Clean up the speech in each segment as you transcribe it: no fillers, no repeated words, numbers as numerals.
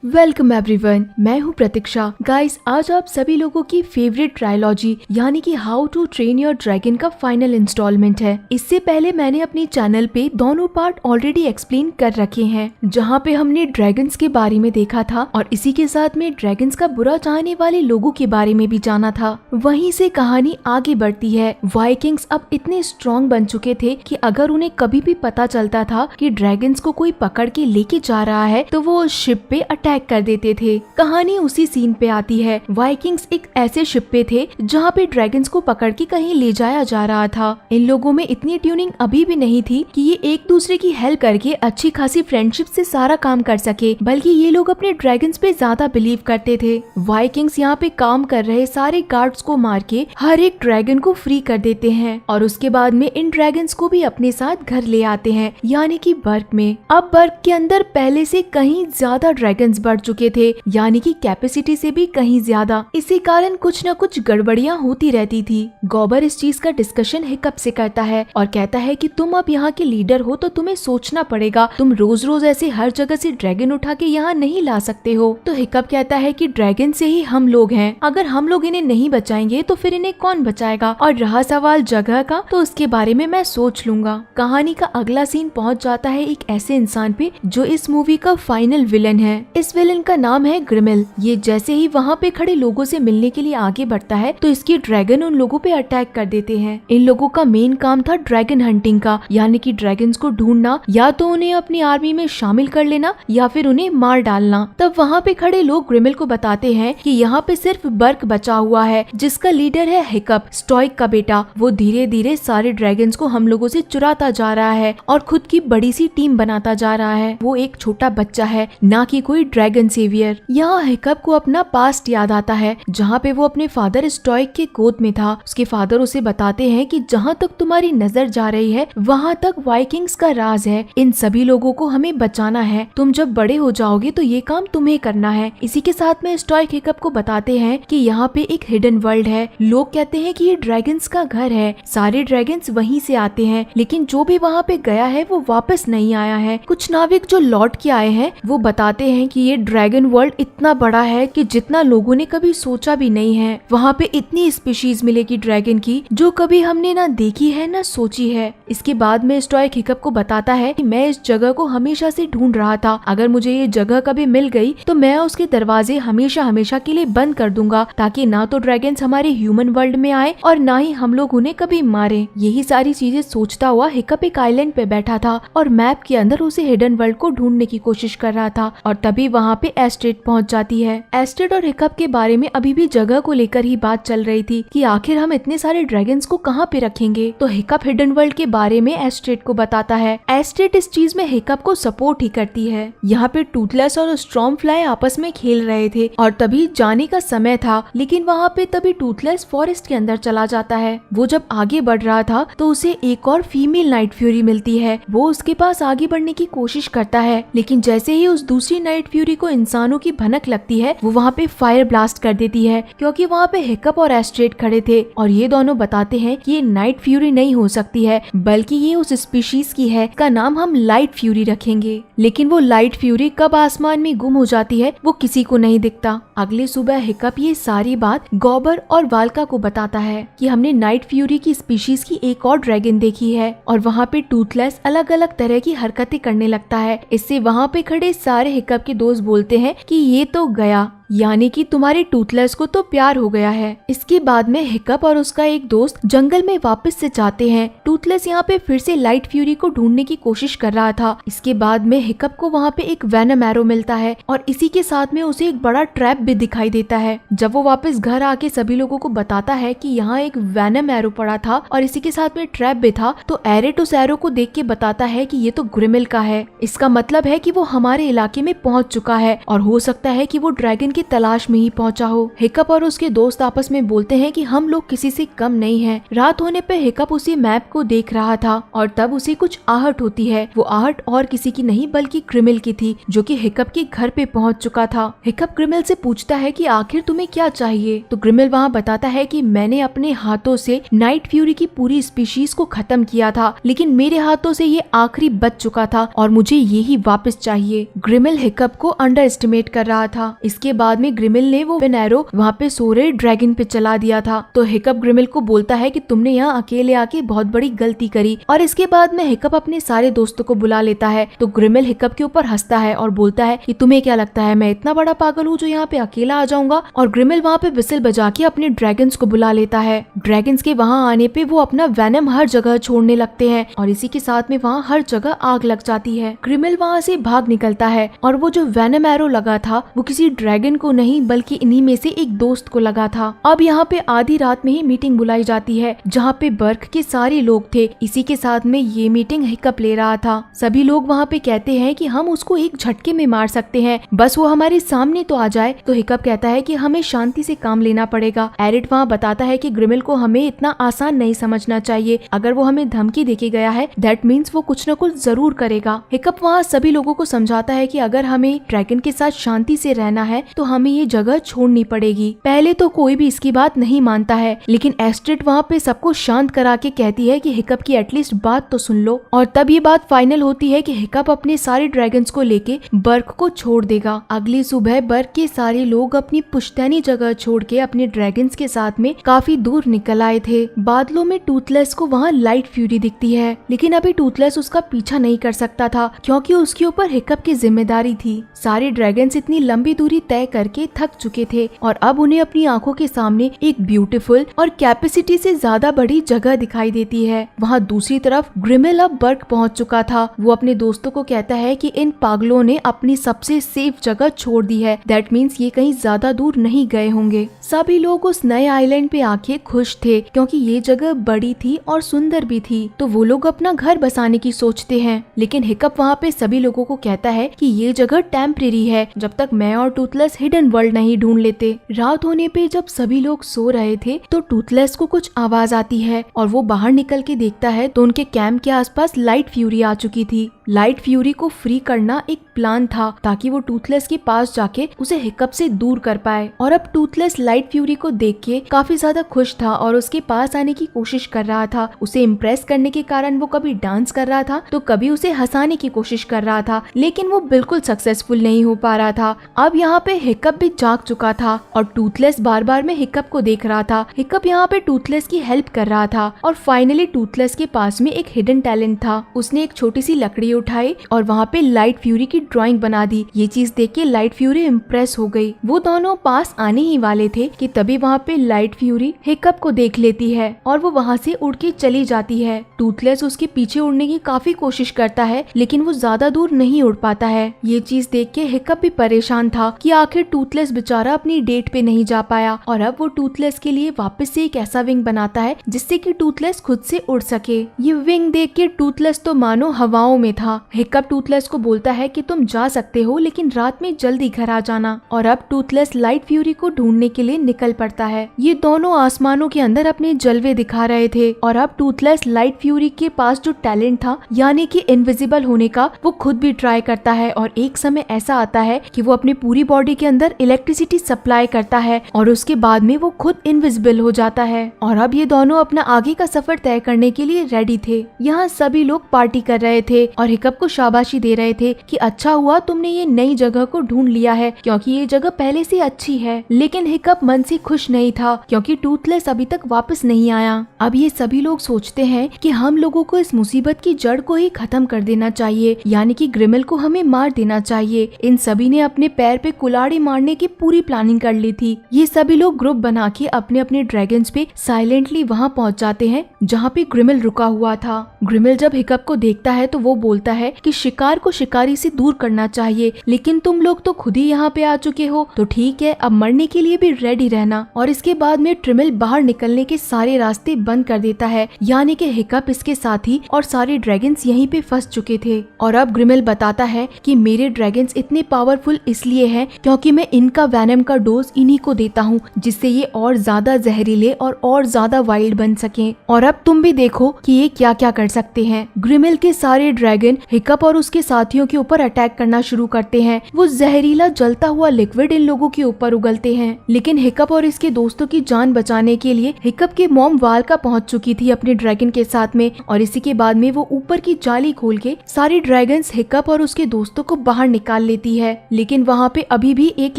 Welcome everyone, मैं हूं प्रतीक्षा। Guys, आज आप सभी लोगों की फेवरेट ट्रायलॉजी यानी कि how to train your dragon का फाइनल इंस्टॉलमेंट है। इससे पहले मैंने अपने चैनल पे दोनों पार्ट ऑलरेडी एक्सप्लेन कर रखे हैं, जहां पे हमने ड्रैगन्स के बारे में देखा था और इसी के साथ में ड्रैगन्स का बुरा चाहने वाले लोगों के बारे में भी जाना था। वहीं से कहानी आगे बढ़ती है। वाइकिंग्स अब इतने स्ट्रॉन्ग बन चुके थे कि अगर उन्हें कभी भी पता चलता था कि ड्रैगन्स को कोई पकड़ के लेके जा रहा है तो वो उस शिप पे अटैक कर देते थे। कहानी उसी सीन पे आती है। वाइकिंग्स एक ऐसे शिप पे थे जहाँ पे ड्रैगन्स को पकड़ के कहीं ले जाया जा रहा था। इन लोगों में इतनी ट्यूनिंग अभी भी नहीं थी कि ये एक दूसरे की हेल्प करके अच्छी खासी फ्रेंडशिप से सारा काम कर सके, बल्कि ये लोग अपने ड्रैगन्स पे ज्यादा बिलीव करते थे। वाइकिंग्स यहाँ पे काम कर रहे सारे गार्ड्स को मार के हर एक ड्रैगन को फ्री कर देते हैं और उसके बाद में इन ड्रैगन्स को भी अपने साथ घर ले आते हैं, यानी कि बर्ग में। अब बर्ग के अंदर पहले से कहीं ज्यादा ड्रैगन्स बढ़ चुके थे, यानी कि कैपेसिटी से भी कहीं ज्यादा। इसी कारण कुछ न कुछ गड़बड़ियां होती रहती थी। गॉबर इस चीज का डिस्कशन हिकअप से करता है और कहता है कि तुम अब यहाँ के लीडर हो तो तुम्हें सोचना पड़ेगा, तुम रोज रोज ऐसे हर जगह से ड्रैगन उठा के यहाँ नहीं ला सकते हो। तो हिकअप कहता है कि ड्रैगन से ही हम लोग हैं, अगर हम लोग इन्हें नहीं बचाएंगे तो फिर इन्हें कौन बचाएगा, और रहा सवाल जगह का तो उसके बारे में मैं सोच लूंगा। कहानी का अगला सीन पहुँच जाता है एक ऐसे इंसान पे जो इस मूवी का फाइनल विलन है। इस विलन का नाम है ग्रिमिल। ये जैसे ही वहाँ पे खड़े लोगों से मिलने के लिए आगे बढ़ता है तो इसके ड्रैगन उन लोगों पे अटैक कर देते हैं। इन लोगों का मेन काम था ड्रैगन हंटिंग का, यानी कि ड्रैगन्स को ढूंढना, या तो उन्हें अपनी आर्मी में शामिल कर लेना या फिर उन्हें मार डालना। तब वहाँ पे खड़े लोग ग्रिमिल को बताते हैं कि यहाँ पे सिर्फ बर्ग बचा हुआ है, जिसका लीडर है हिकअप, स्टॉइक का बेटा। वो धीरे धीरे सारे ड्रैगन्स को हम लोगों से चुराता जा रहा है और खुद की बड़ी सी टीम बनाता जा रहा है। वो एक छोटा बच्चा है, ना कि कोई ड्रैगन सेवियर। यहाँ हिकअप को अपना पास्ट याद आता है, जहाँ पे वो अपने फादर स्टॉइक के गोद में था। उसके फादर उसे बताते हैं कि जहाँ तक तुम्हारी नजर जा रही है वहाँ तक वाइकिंग्स का राज है, इन सभी लोगों को हमें बचाना है, तुम जब बड़े हो जाओगे तो ये काम तुम्हें करना है। इसी के साथ में स्टॉइक हिकअप को बताते हैं कि यहाँ पे एक हिडन वर्ल्ड है। लोग कहते हैं कि ये ड्रैगन्स का घर है, सारे ड्रैगन्स वहीं से आते हैं, लेकिन जो भी वहाँ पे गया है वो वापस नहीं आया है। कुछ नाविक जो लौट के आए हैं वो बताते हैं कि ये ड्रैगन वर्ल्ड इतना बड़ा है कि जितना लोगों ने कभी सोचा भी नहीं है। वहाँ पे इतनी स्पीशीज मिलेगी ड्रैगन की जो कभी हमने ना देखी है ना सोची है। इसके बाद में स्टॉइक हिकअप को बताता है कि मैं इस जगह को हमेशा से ढूंढ रहा था, अगर मुझे ये जगह कभी मिल गई तो मैं उसके दरवाजे हमेशा हमेशा के लिए बंद कर दूंगा, ताकि ना तो ड्रैगन्स हमारे ह्यूमन वर्ल्ड में आए और ना ही हम लोग उन्हें कभी मारे। यही सारी चीजें सोचता हुआ हिकअप एक आइलैंड पे बैठा था और मैप के अंदर उसे हिडन वर्ल्ड को ढूंढने की कोशिश कर रहा था। और तभी वहाँ पे एस्ट्रिड पहुँच जाती है। एस्ट्रिड और हिकअप के बारे में अभी भी जगह को लेकर ही बात चल रही थी कि आखिर हम इतने सारे ड्रैगन्स को कहाँ पे रखेंगे। तो हिकअप हिडन वर्ल्ड के बारे में एस्ट्रिड को बताता है। एस्ट्रिड इस चीज में हिकअप को सपोर्ट ही करती है। यहाँ पे टूथलेस और स्टॉर्म फ्लाई आपस में खेल रहे थे और तभी जाने का समय था, लेकिन वहाँ पे तभी टूथलेस फॉरेस्ट के अंदर चला जाता है। वो जब आगे बढ़ रहा था तो उसे एक और फीमेल नाइट फ्यूरी मिलती है। वो उसके पास आगे बढ़ने की कोशिश करता है, लेकिन जैसे ही उस दूसरी नाइट फ्यूरी को इंसानों की भनक लगती है वो वहाँ पे फायर ब्लास्ट कर देती है, क्योंकि वहाँ पे हिकअप और एस्ट्रिड खड़े थे और ये दोनों बताते हैं कि ये नाइट फ्यूरी नहीं हो सकती है, बल्कि ये उस स्पीशीज की है, का नाम हम लाइट फ्यूरी रखेंगे। लेकिन वो लाइट फ्यूरी कब आसमान में गुम हो जाती है वो किसी को नहीं दिखता। अगले सुबह हिकअप ये सारी बात गॉबर और वाल्का को बताता है कि हमने नाइट फ्यूरी की स्पीशीज की एक और ड्रैगन देखी है और वहाँ पे टूथलेस अलग अलग तरह की हरकतें करने लगता है। इससे वहाँ पे खड़े सारे हिकअप के दोस्त बोलते हैं कि ये तो गया, यानी कि तुम्हारे टूथलेस को तो प्यार हो गया है। इसके बाद में हिकअप और उसका एक दोस्त जंगल में वापस से जाते हैं। टूथलेस यहाँ पे फिर से लाइट फ्यूरी को ढूंढने की कोशिश कर रहा था। इसके बाद में हिकअप को वहाँ पे एक वेनम एरो मिलता है और इसी के साथ में उसे एक बड़ा ट्रैप भी दिखाई देता है। जब वो वापस घर आके सभी लोगों को बताता है कि यहाँ एक वेनम एरो पड़ा था और इसी के साथ में ट्रैप भी था, तो एरेट उस एरो को देख के बताता है कि ये तो ग्रिमिल का है। इसका मतलब है कि वो हमारे इलाके में पहुँच चुका है और हो सकता है कि वो ड्रैगन के तलाश में ही पहुंचा हो। हिकअप और उसके दोस्त आपस में बोलते हैं कि हम लोग किसी से कम नहीं हैं। रात होने पे हिकअप उसी मैप को देख रहा था और तब उसे कुछ आहट होती है। वो आहट और किसी की नहीं बल्कि ग्रिमिल की थी, जो कि हिकअप के घर पे पहुंच चुका था। हिकअप ग्रिमिल से पूछता है कि आखिर तुम्हें क्या चाहिए, तो ग्रिमिल वहाँ बताता है कि मैंने अपने हाथों से नाइट फ्यूरी की पूरी स्पीशीज को खत्म किया था, लेकिन मेरे हाथों से ये आखिरी बच चुका था और मुझे ये ही वापस चाहिए। ग्रिमिल हिकअप को अंडर एस्टिमेट कर रहा था। इसके बाद में ग्रिमिल ने वो एरो वहाँ पे सो रहे ड्रैगन पे चला दिया था। तो हिकअप ग्रिमिल को बोलता है कि तुमने यहाँ अकेले आके बहुत बड़ी गलती करी, और इसके बाद में हिकअप अपने सारे दोस्तों को बुला लेता है। तो ग्रिमिल हिकअप के ऊपर हंसता है और बोलता है कि तुम्हें क्या लगता है मैं इतना बड़ा पागल हूँ जो यहाँ पे अकेला आ जाऊंगा। और ग्रिमिल वहाँ पे विसिल बजा के अपने ड्रैगन्स को बुला लेता है। ड्रैगन्स के वहाँ आने पे वो अपना वेनम हर जगह छोड़ने लगते हैं और इसी के साथ में वहाँ हर जगह आग लग जाती है। ग्रिमिल वहाँ से भाग निकलता है और वो जो वेनम एरो लगा था वो किसी ड्रैगन को नहीं बल्कि इन्हीं में से एक दोस्त को लगा था। अब यहाँ पे आधी रात में ही मीटिंग बुलाई जाती है जहाँ पे बर्क के सारे लोग थे। इसी के साथ में ये मीटिंग हिकअप ले रहा था। सभी लोग वहाँ पे कहते हैं कि हम उसको एक झटके में मार सकते हैं, बस वो हमारे सामने तो आ जाए। तो हिकअप कहता है कि हमें शांति से काम लेना पड़ेगा। एरिड वहाँ बताता है कि ग्रिमिल को हमें इतना आसान नहीं समझना चाहिए। अगर वो हमें धमकी देके गया है दैट मीन्स वो कुछ न कुछ जरूर करेगा। हिकअप वहाँ सभी लोगों को समझाता है कि अगर हमें ड्रैगन के साथ शांति से रहना है तो हमें ये जगह छोड़नी पड़ेगी। पहले तो कोई भी इसकी बात नहीं मानता है, लेकिन एस्ट्रिड वहाँ पे सबको शांत करा के कहती है कि हिकअप की एटलीस्ट बात तो सुन लो। और तब ये बात फाइनल होती है कि हिकअप अपने सारे ड्रैगन्स को लेके बर्क को छोड़ देगा। अगली सुबह बर्क के सारे लोग अपनी पुश्तैनी जगह छोड़ के अपने ड्रैगन्स के साथ में काफी दूर निकल आए थे। बादलों में टूथलेस को वहाँ लाइट फ्यूरी दिखती है, लेकिन अभी टूथलेस उसका पीछा नहीं कर सकता था क्योंकि उसके ऊपर हिकअप की जिम्मेदारी थी। सारे ड्रैगन्स इतनी लंबी दूरी तय करके थक चुके थे और अब उन्हें अपनी आंखों के सामने एक ब्यूटीफुल और कैपेसिटी से ज्यादा बड़ी जगह दिखाई देती है। वहाँ दूसरी तरफ ग्रिमिल अब बर्क पहुँच चुका था। वो अपने दोस्तों को कहता है कि इन पागलों ने अपनी सबसे सेफ जगह छोड़ दी है, दैट मीन्स ये कहीं ज्यादा दूर नहीं गए होंगे। सभी लोग उस नए आइलैंड पे आके खुश थे क्योंकि ये जगह बड़ी थी और सुंदर भी थी। तो वो लोग अपना घर बसाने की सोचते हैं, लेकिन हिकअप वहाँ पे सभी लोगों को कहता है कि ये जगह टेम्परेरी है जब तक मैं और टूथलेस हिडन वर्ल्ड नहीं ढूंढ लेते। रात होने पे जब सभी लोग सो रहे थे तो टूथलेस को कुछ आवाज आती है और वो बाहर निकल के देखता है तो उनके कैंप के आसपास लाइट फ्यूरी आ चुकी थी। लाइट फ्यूरी को फ्री करना एक प्लान था ताकि वो टूथलेस के पास जाके उसे हिकअप से दूर कर पाए। और अब टूथलेस लाइट फ्यूरी को देख के काफी ज्यादा खुश था और उसके पास आने की कोशिश कर रहा था। उसे इम्प्रेस करने के कारण वो कभी डांस कर रहा था तो कभी उसे हंसाने की कोशिश कर रहा था, लेकिन वो बिल्कुल सक्सेसफुल नहीं हो पा रहा था। अब यहाँ पे हिकअप भी जाग चुका था और टूथलेस बार बार में हिकअप को देख रहा था। हिकअप यहाँ पे टूथलेस की हेल्प कर रहा था और फाइनली टूथलेस के पास में एक हिडन टैलेंट था। उसने एक छोटी सी लकड़ी उठाई और वहाँ पे लाइट फ्यूरी की ड्राइंग बना दी। ये चीज देख के लाइट फ्यूरी इम्प्रेस हो गई। वो दोनों पास आने ही वाले थे कि तभी वहाँ पे लाइट फ्यूरी हिकअप को देख लेती है और वो वहाँ से उड़ के चली जाती है। टूथलेस उसके पीछे उड़ने की काफी कोशिश करता है, लेकिन वो ज्यादा दूर नहीं उड़ पाता है। ये चीज देख के हिकअप भी परेशान था कि आखिर टूथलेस बेचारा अपनी डेट पे नहीं जा पाया। और अब वो टूथलेस के लिए वापस से एक ऐसा विंग बनाता है जिससे कि टूथलेस खुद से उड़ सके। ये विंग देख के टूथलेस तो मानो हवाओं में था। हिकअप टूथलेस को बोलता है कि तुम जा सकते हो लेकिन रात में जल्दी घर आ जाना। और अब टूथलेस लाइट फ्यूरी को ढूंढने के लिए निकल पड़ता है। ये दोनों आसमानों के अंदर अपने जलवे दिखा रहे थे और अब टूथलेस लाइट फ्यूरी के पास जो टैलेंट था यानी कि इनविजिबल होने का, वो खुद भी ट्राई करता है। और एक समय ऐसा आता है कि वो अपनी पूरी बॉडी के अंदर इलेक्ट्रिसिटी सप्लाई करता है और उसके बाद में वो खुद इनविजिबल हो जाता है। और अब ये दोनों अपना आगे का सफर तय करने के लिए रेडी थे। यहाँ सभी लोग पार्टी कर रहे थे और हिकअप को शाबाशी दे रहे थे कि अच्छा हुआ तुमने ये नई जगह को ढूंढ लिया है क्योंकि ये जगह पहले से अच्छी है। लेकिन हिकअप मन से खुश नहीं था क्योंकि टूथलेस अभी तक वापस नहीं आया। अब ये सभी लोग सोचते हैं कि हम लोगों को इस मुसीबत की जड़ को ही खत्म कर देना चाहिए, यानी कि ग्रिमिल को हमें मार देना चाहिए। इन सभी ने अपने पैर पे कुल्हाड़ी मारने की पूरी प्लानिंग कर ली थी। ये सभी लोग ग्रुप बना के अपने अपने ड्रैगन्स पे साइलेंटली वहाँ पहुँच जाते हैं जहाँ पे ग्रिमिल रुका हुआ था। ग्रिमिल जब हिकअप को देखता है तो वो बोलता बोलता है कि शिकार को शिकारी से दूर करना चाहिए, लेकिन तुम लोग तो खुद ही यहाँ पे आ चुके हो, तो ठीक है, अब मरने के लिए भी रेडी रहना। और इसके बाद में ट्रिमिल बाहर निकलने के सारे रास्ते बंद कर देता है, यानी कि हिकअप, इसके साथी और सारे ड्रैगन्स यहीं पे फंस चुके थे। और अब ग्रिमिल बताता है कि मेरे ड्रैगन्स इतने पावरफुल इसलिए हैं क्योंकि मैं इनका वैनम का डोज इन्हीं को देता हूँ, जिससे ये और ज्यादा जहरीले और ज्यादा वाइल्ड बन सकें। और अब तुम भी देखो कि ये क्या क्या कर सकते हैं। ग्रिमिल के सारे ड्रैगन हिकअप और उसके साथियों के ऊपर अटैक करना शुरू करते हैं। वो जहरीला जलता हुआ लिक्विड इन लोगों के ऊपर उगलते हैं, लेकिन हिकअप और इसके दोस्तों की जान बचाने के लिए हिकअप की मॉम वाल्का पहुंच चुकी थी अपने ड्रैगन के साथ में, और इसी के बाद में वो ऊपर की जाली खोल के सारी ड्रैगन्स हिकअप और उसके दोस्तों को बाहर निकाल लेती है। लेकिन वहाँ पे अभी भी एक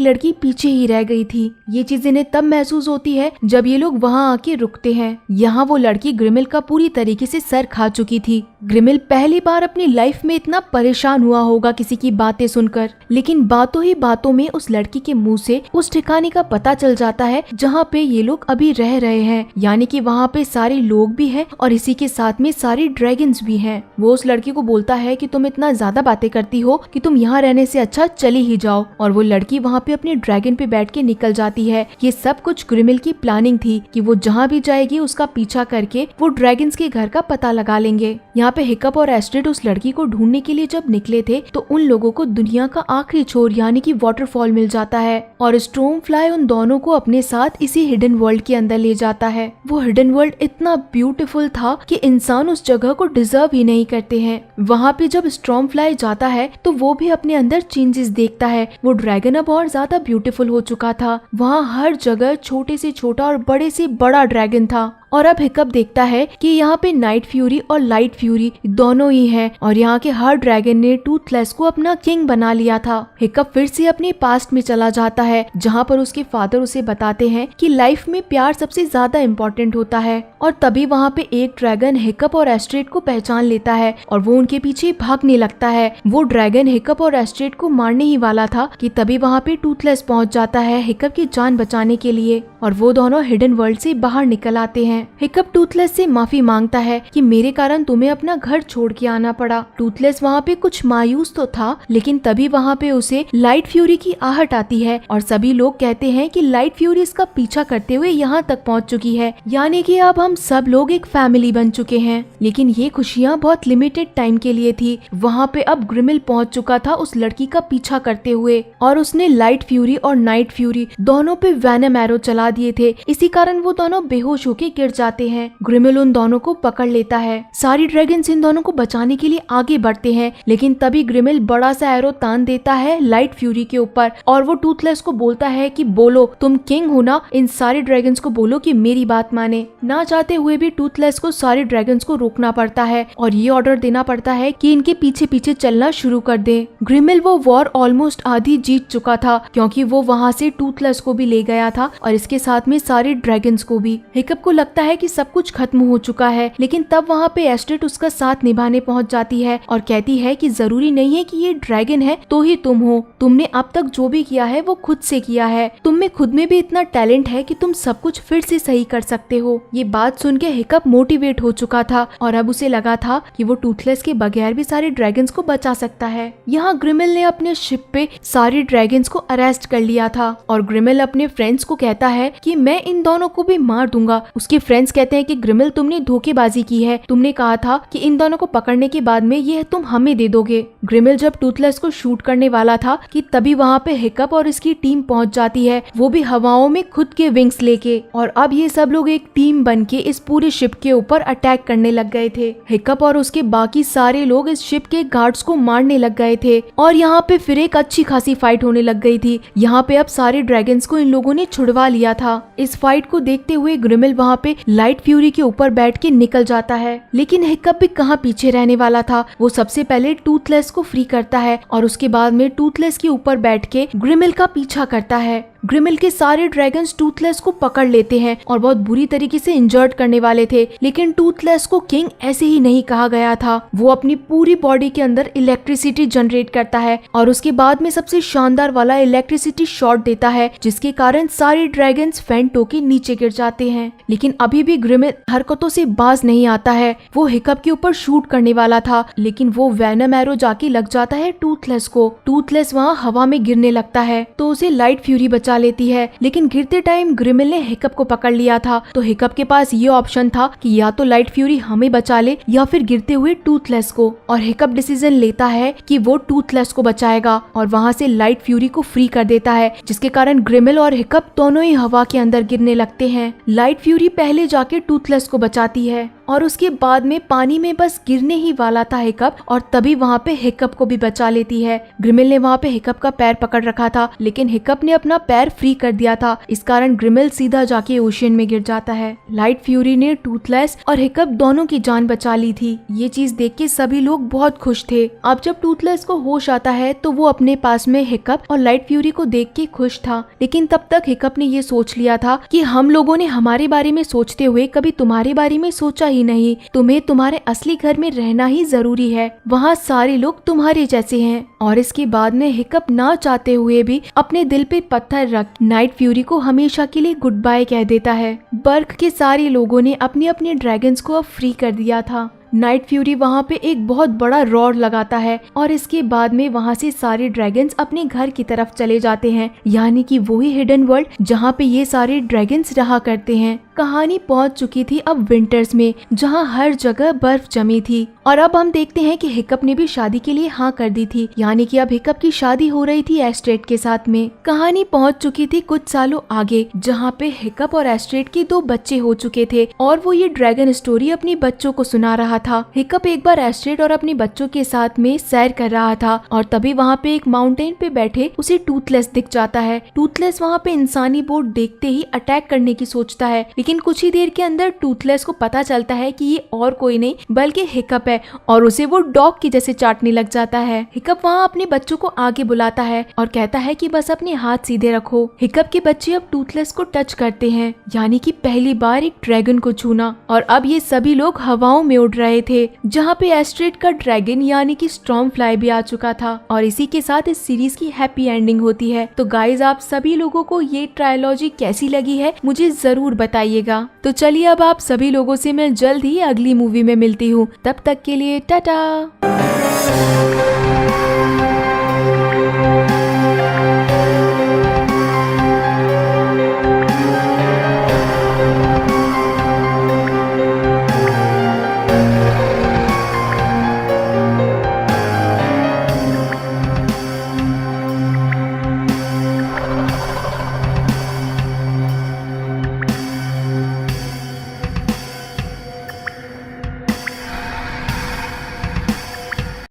लड़की पीछे ही रह गई थी। ये चीज इन्हें तब महसूस होती है जब ये लोग वहाँ आके रुकते हैं। यहाँ वो लड़की ग्रिमिल का पूरी तरीके से सर खा चुकी थी। ग्रिमिल पहली बार अपनी लाइफ में इतना परेशान हुआ होगा किसी की बातें सुनकर, लेकिन बातों ही बातों में उस लड़की के मुंह से उस ठिकाने का पता चल जाता है जहाँ पे ये लोग अभी रह रहे हैं, यानी कि वहाँ पे सारे लोग भी हैं और इसी के साथ में सारी ड्रैगन्स भी हैं। वो उस लड़की को बोलता है कि तुम इतना ज्यादा बातें करती हो कि तुम यहाँ रहने से अच्छा चली ही जाओ, और वो लड़की वहाँ पे अपने ड्रैगन पे बैठ के निकल जाती है। ये सब कुछ ग्रिमिल की प्लानिंग थी कि वो जहाँ भी जाएगी उसका पीछा करके वो ड्रैगन्स के घर का पता लगा लेंगे। यहाँ पे हिकअप और एस्ट्रिड उस लड़की को ढूंढने के लिए जब निकले थे तो उन लोगों को दुनिया का आखिरी छोर यानी कि वाटरफॉल मिल जाता है, और स्टॉर्म फ्लाई उन दोनों को अपने साथ इसी हिडन वर्ल्ड के अंदर ले जाता है। वो हिडन वर्ल्ड इतना ब्यूटीफुल था कि इंसान उस जगह को डिजर्व ही नहीं करते हैं। वहाँ पे जब स्टॉर्म फ्लाई जाता है तो वो भी अपने अंदर चेंजेस देखता है। वो ड्रैगन अब और ज्यादा ब्यूटीफुल हो चुका था। वहाँ हर जगह छोटे से छोटा और बड़े से बड़ा ड्रैगन था। और अब हिकअप देखता है कि यहाँ पे नाइट फ्यूरी और लाइट फ्यूरी दोनों ही हैं, और यहाँ के हर ड्रैगन ने टूथलेस को अपना किंग बना लिया था। हिकअप फिर से अपने पास्ट में चला जाता है जहाँ पर उसके फादर उसे बताते हैं कि लाइफ में प्यार सबसे ज्यादा इम्पोर्टेंट होता है। और तभी वहाँ पे एक ड्रैगन हिकअप और एस्ट्रेड को पहचान लेता है और वो उनके पीछे भागने लगता है। वो ड्रैगन हिकअप और एस्ट्रेड को मारने ही वाला था कि तभी वहाँ पे टूथलेस पहुँच जाता है हिकअप की जान बचाने के लिए, और वो दोनों हिडन वर्ल्ड से बाहर निकल आते हैं। हिकअप टूथलेस से माफी मांगता है कि मेरे कारण तुम्हें अपना घर छोड़ के आना पड़ा। टूथलेस वहाँ पे कुछ मायूस तो था, लेकिन तभी वहाँ पे उसे लाइट फ्यूरी की आहट आती है और सभी लोग कहते हैं कि लाइट फ्यूरी इसका पीछा करते हुए यहाँ तक पहुँच चुकी है, यानी कि अब हम सब लोग एक फैमिली बन चुके हैं। लेकिन ये खुशियाँ बहुत लिमिटेड टाइम के लिए थी। वहाँ पे अब ग्रिमिल पहुँच चुका था उस लड़की का पीछा करते हुए, और उसने लाइट फ्यूरी और नाइट फ्यूरी दोनों पे वैनम एरो चला दिए थे। इसी कारण वो दोनों बेहोश होके गिर जाते हैं। ग्रिमिल उन दोनों को पकड़ लेता है। सारी ड्रैगन्स इन दोनों को बचाने के लिए आगे बढ़ते हैं, लेकिन तभी ग्रिमिल बड़ा सा एरो तान देता है लाइट फ्यूरी के ऊपर, और वो टूथलेस को बोलता है कि बोलो तुम किंग हो ना, इन सारे ड्रैगन्स को बोलो कि मेरी बात माने। ना चाहते हुए भी टूथलेस को सारे ड्रैगन्स को रोकना पड़ता है और ये ऑर्डर देना पड़ता है कि इनके पीछे पीछे चलना शुरू कर दे। ग्रिमिल वो वॉर ऑलमोस्ट आधी जीत चुका था क्योंकि वो वहाँ से टूथलेस को भी ले गया था और इसके साथ में सारे ड्रैगन्स को भी। हिकअप को लगता है कि सब कुछ खत्म हो चुका है, लेकिन तब वहाँ पे एस्ट्रिड उसका साथ निभाने पहुँच जाती है और कहती है कि जरूरी नहीं है कि ये ड्रैगन है तो ही तुम हो। तुमने अब तक जो भी किया है वो खुद से किया है। तुम में खुद में भी इतना टैलेंट है कि तुम सब कुछ फिर से सही कर सकते हो। ये बात सुन के हिकअप मोटिवेट हो चुका था और अब उसे लगा था कि वो टूथलेस के बगैर भी सारे ड्रैगन्स को बचा सकता है। यहाँ ग्रिमिल ने अपने शिप पे सारे ड्रैगन्स को अरेस्ट कर लिया था और ग्रिमिल अपने फ्रेंड्स को कहता है कि मैं इन दोनों को भी मार दूंगा। उसके फ्रेंड्स कहते हैं कि ग्रिमिल तुमने धोखेबाजी की है, तुमने कहा था कि इन दोनों को पकड़ने के बाद में ये तुम हमें दे दोगे। ग्रिमिल जब टूथलेस को शूट करने वाला था कि तभी वहाँ पे हिकअप और इसकी टीम पहुँच जाती है, वो भी हवाओं में खुद के विंग्स लेके, और अब ये सब लोग एक टीम बन के इस पूरे शिप के ऊपर अटैक करने लग गए थे। हिकअप और उसके बाकी सारे लोग इस शिप के गार्ड्स को मारने लग गए थे और यहाँ पे फिर एक अच्छी खासी फाइट होने लग गई थी। यहाँ पे अब सारे ड्रैगन्स को इन लोगों ने छुड़वा लिया था। इस फाइट को देखते हुए ग्रिमिल वहाँ पे लाइट फ्यूरी के ऊपर बैठ के निकल जाता है, लेकिन हिकअप भी कहाँ पीछे रहने वाला था। वो सबसे पहले टूथलेस को फ्री करता है और उसके बाद में टूथलेस के ऊपर बैठ के ग्रिमिल का पीछा करता है। ग्रिमिल के सारे ड्रैगन्स टूथलेस को पकड़ लेते हैं और बहुत बुरी तरीके से इंजर्ड करने वाले थे, लेकिन टूथलेस को किंग ऐसे ही नहीं कहा गया था। वो अपनी पूरी बॉडी के अंदर इलेक्ट्रिसिटी जनरेट करता है और उसके बाद में सबसे शानदार वाला इलेक्ट्रिसिटी शॉट देता है, जिसके कारण सारे ड्रैगन्स फेंटो के नीचे गिर जाते हैं। लेकिन अभी भी ग्रिमिल हरकतों से बाज नहीं आता है। वो हिकअप के ऊपर शूट करने वाला था, लेकिन वो वेनम एरो जाके लग जाता है टूथलेस को। टूथलेस वहाँ हवा में गिरने लगता है तो उसे लाइट फ्यूरी बचा लेती है, लेकिन गिरते टाइम ग्रिमिल ने हिकअप को पकड़ लिया था। तो हिकअप के पास ये ऑप्शन था कि या तो लाइट फ्यूरी हमें बचा ले या फिर गिरते हुए टूथलेस को, और हिकअप डिसीजन लेता है कि वो टूथलेस को बचाएगा और वहाँ से लाइट फ्यूरी को फ्री कर देता है, जिसके कारण ग्रिमिल और हिकअप दोनों ही हवा के अंदर गिरने लगते हैं। लाइट फ्यूरी पहले जाके टूथलेस को बचाती है और उसके बाद में पानी में बस गिरने ही वाला था हिकअप, और तभी वहाँ पे हिकअप को भी बचा लेती है। ग्रिमिल ने वहाँ पे हिकअप का पैर पकड़ रखा था, लेकिन हिकअप ने अपना पैर फ्री कर दिया था। इस कारण ग्रिमिल सीधा जाके ओशियन में गिर जाता है। लाइट फ्यूरी ने टूथलेस और हिकअप दोनों की जान बचा ली थी। ये चीज देख के सभी लोग बहुत खुश थे। अब जब टूथलेस को होश आता है तो वो अपने पास में हिकअप और लाइट फ्यूरी को देख के खुश था, लेकिन तब तक हिकअप ने ये सोच लिया था कि हम लोगों ने हमारे बारे में सोचते हुए कभी तुम्हारे बारे में सोचा ही नहीं। तुम्हें तुम्हारे असली घर में रहना ही जरूरी है, वहाँ सारे लोग तुम्हारे जैसे हैं। और इसके बाद में हिकअप ना चाहते हुए भी अपने दिल पे पत्थर रख नाइट फ्यूरी को हमेशा के लिए गुड बाय कह देता है। बर्ग के सारे लोगों ने अपने अपने ड्रैगन्स को अब फ्री कर दिया था। नाइट फ्यूरी वहाँ पे एक बहुत बड़ा रॉड लगाता है और इसके बाद में वहाँ से सारे ड्रैगन्स अपने घर की तरफ चले जाते हैं, यानी कि वही हिडन वर्ल्ड जहाँ पे ये सारे ड्रैगन्स रहा करते हैं। कहानी पहुँच चुकी थी अब विंटर्स में, जहाँ हर जगह बर्फ जमी थी। और अब हम देखते हैं कि हिकअप ने भी शादी के लिए हाँ कर दी थी, यानी कि अब हिकअप की शादी हो रही थी एस्ट्रेड के साथ में। कहानी पहुँच चुकी थी कुछ सालों आगे, जहाँ पे हिकअप और एस्ट्रेड के 2 बच्चे हो चुके थे और वो ये ड्रैगन स्टोरी अपने बच्चों को सुना रहा था। हिकअप एक बार एस्ट्रेड और अपने बच्चों के साथ में सैर कर रहा था और तभी वहाँ पे एक माउंटेन पे बैठे उसे टूथलेस दिख जाता है। टूथलेस वहाँ पे इंसानी बोट देखते ही अटैक करने की सोचता है, लेकिन कुछ ही देर के अंदर टूथलेस को पता चलता है कि ये और कोई नहीं बल्कि हिकअप है और उसे वो डॉग की जैसे चाटने लग जाता है। हिकअप वहाँ अपने बच्चों को आगे बुलाता है और कहता है कि बस अपने हाथ सीधे रखो। हिकअप के बच्चे अब टूथलेस को टच करते हैं, यानी कि पहली बार एक ड्रैगन को छूना, और अब ये सभी लोग हवाओं में उड़ रहे थे, जहाँ पे एस्ट्रेड का ड्रैगन यानी कि स्टॉर्म फ्लाई भी आ चुका था। और इसी के साथ इस सीरीज की हैप्पी एंडिंग होती है। तो गाइज, आप सभी लोगों को ये ट्रायलॉजी कैसी लगी है मुझे जरूर बताइएगा। तो चलिए अब आप सभी लोगों से मैं जल्द ही अगली मूवी में मिलती हूँ। तब तक के लिए टाटा।